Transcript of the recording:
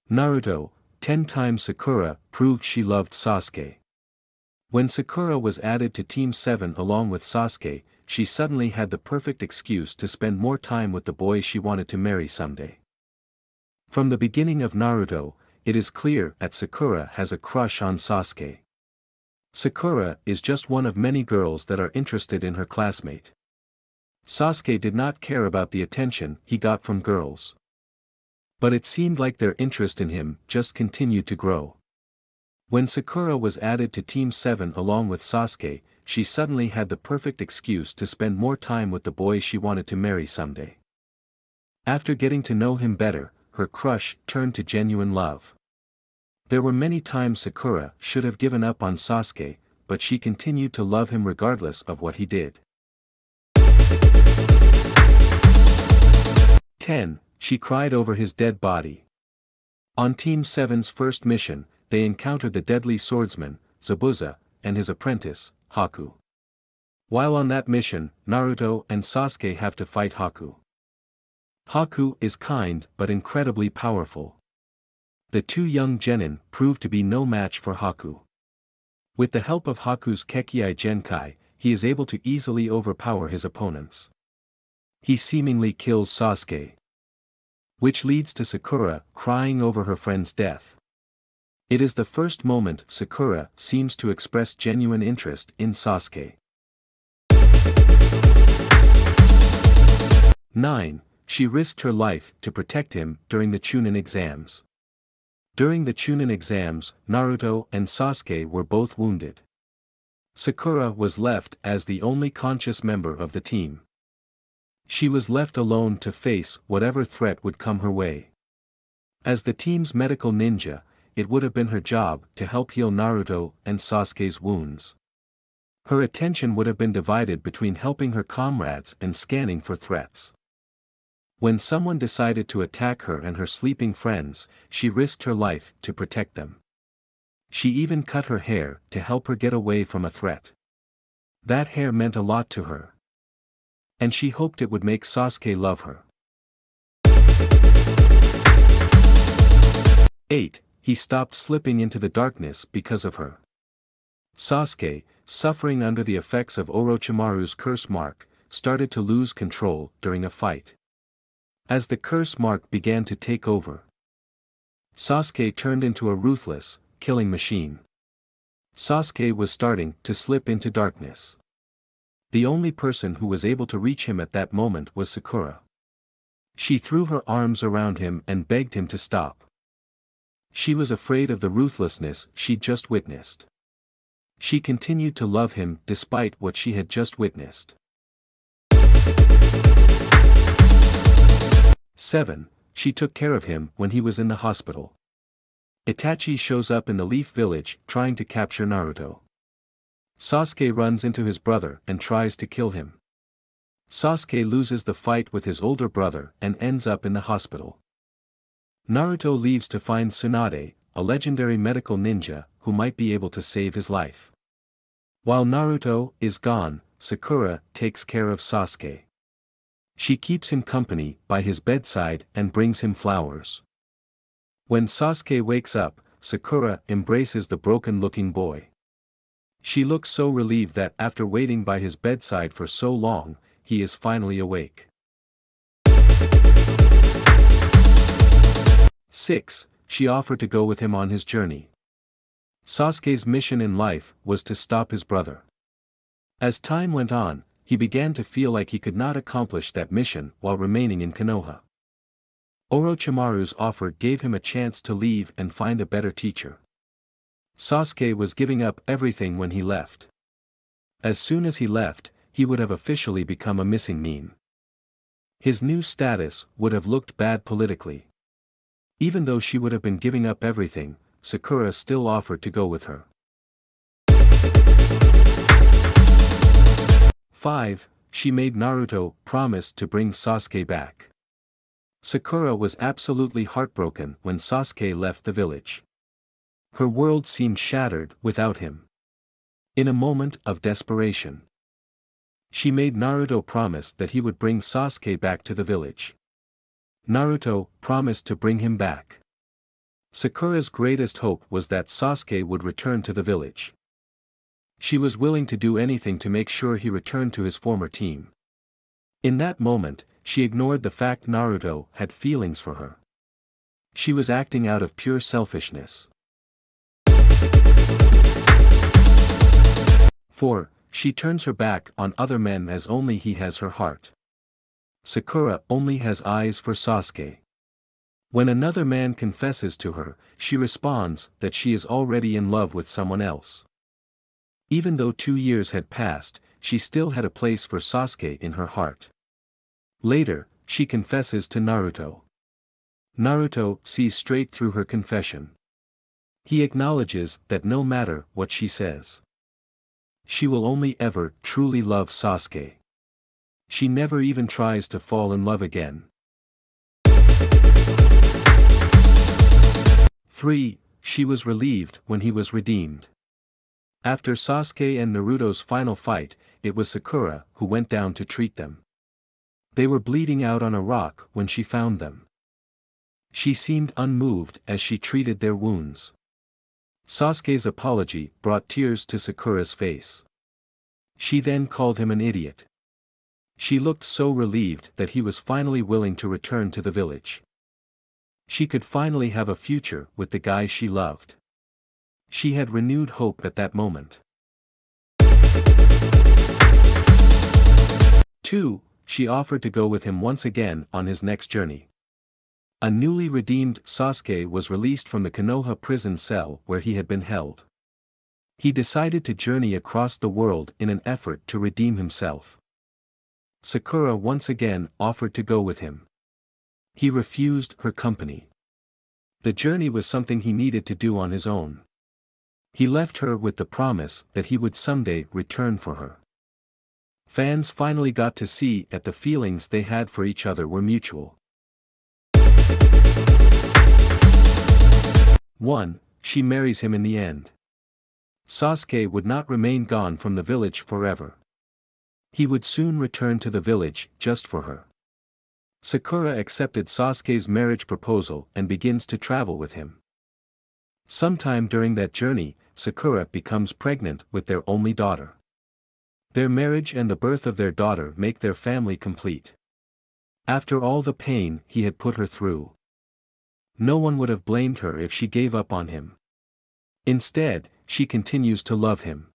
Naruto, 10 times Sakura, proved she loved Sasuke. When Sakura was added to Team 7 along with Sasuke, she suddenly had the perfect excuse to spend more time with the boy she wanted to marry someday. From the beginning of Naruto, it is clear that Sakura has a crush on Sasuke. Sakura is just one of many girls that are interested in her classmate. Sasuke did not care about the attention he got from girls. But it seemed like their interest in him just continued to grow. When Sakura was added to Team 7 along with Sasuke, she suddenly had the perfect excuse to spend more time with the boy she wanted to marry someday. After getting to know him better, her crush turned to genuine love. There were many times Sakura should have given up on Sasuke, but she continued to love him regardless of what he did. 10. She cried over his dead body. On Team 7's first mission, they encountered the deadly swordsman, Zabuza, and his apprentice, Haku. While on that mission, Naruto and Sasuke have to fight Haku. Haku is kind but incredibly powerful. The two young genin prove to be no match for Haku. With the help of Haku's Kekkei Genkai, he is able to easily overpower his opponents. He seemingly kills Sasuke, which leads to Sakura crying over her friend's death. It is the first moment Sakura seems to express genuine interest in Sasuke. 9. She risked her life to protect him during the Chunin exams. During the Chunin exams, Naruto and Sasuke were both wounded. Sakura was left as the only conscious member of the team. She was left alone to face whatever threat would come her way. As the team's medical ninja, it would have been her job to help heal Naruto and Sasuke's wounds. Her attention would have been divided between helping her comrades and scanning for threats. When someone decided to attack her and her sleeping friends, she risked her life to protect them. She even cut her hair to help her get away from a threat. That hair meant a lot to her. And she hoped it would make Sasuke love her. 8. He stopped slipping into the darkness because of her. Sasuke, suffering under the effects of Orochimaru's curse mark, started to lose control during a fight. As the curse mark began to take over, Sasuke turned into a ruthless, killing machine. Sasuke was starting to slip into darkness. The only person who was able to reach him at that moment was Sakura. She threw her arms around him and begged him to stop. She was afraid of the ruthlessness she'd just witnessed. She continued to love him despite what she had just witnessed. 7. She took care of him when he was in the hospital. Itachi shows up in the Leaf Village trying to capture Naruto. Sasuke runs into his brother and tries to kill him. Sasuke loses the fight with his older brother and ends up in the hospital. Naruto leaves to find Tsunade, a legendary medical ninja who might be able to save his life. While Naruto is gone, Sakura takes care of Sasuke. She keeps him company by his bedside and brings him flowers. When Sasuke wakes up, Sakura embraces the broken-looking boy. She looks so relieved that after waiting by his bedside for so long, he is finally awake. 6. She offered to go with him on his journey. Sasuke's mission in life was to stop his brother. As time went on, he began to feel like he could not accomplish that mission while remaining in Konoha. Orochimaru's offer gave him a chance to leave and find a better teacher. Sasuke was giving up everything when he left. As soon as he left, he would have officially become a missing meme. His new status would have looked bad politically. Even though she would have been giving up everything, Sakura still offered to go with her. 5. She made Naruto promise to bring Sasuke back. Sakura was absolutely heartbroken when Sasuke left the village. Her world seemed shattered without him. In a moment of desperation, she made Naruto promise that he would bring Sasuke back to the village. Naruto promised to bring him back. Sakura's greatest hope was that Sasuke would return to the village. She was willing to do anything to make sure he returned to his former team. In that moment, she ignored the fact Naruto had feelings for her. She was acting out of pure selfishness. 4. She turns her back on other men as only he has her heart. Sakura only has eyes for Sasuke. When another man confesses to her, she responds that she is already in love with someone else. Even though 2 years had passed, she still had a place for Sasuke in her heart. Later, she confesses to Naruto. Naruto sees straight through her confession. He acknowledges that no matter what she says, she will only ever truly love Sasuke. She never even tries to fall in love again. 3. She was relieved when he was redeemed. After Sasuke and Naruto's final fight, it was Sakura who went down to treat them. They were bleeding out on a rock when she found them. She seemed unmoved as she treated their wounds. Sasuke's apology brought tears to Sakura's face. She then called him an idiot. She looked so relieved that he was finally willing to return to the village. She could finally have a future with the guy she loved. She had renewed hope at that moment. 2. She offered to go with him once again on his next journey. A newly redeemed Sasuke was released from the Konoha prison cell where he had been held. He decided to journey across the world in an effort to redeem himself. Sakura once again offered to go with him. He refused her company. The journey was something he needed to do on his own. He left her with the promise that he would someday return for her. Fans finally got to see that the feelings they had for each other were mutual. 1. She marries him in the end. Sasuke would not remain gone from the village forever. He would soon return to the village just for her. Sakura accepted Sasuke's marriage proposal and begins to travel with him. Sometime during that journey, Sakura becomes pregnant with their only daughter. Their marriage and the birth of their daughter make their family complete. After all the pain he had put her through, no one would have blamed her if she gave up on him. Instead, she continues to love him.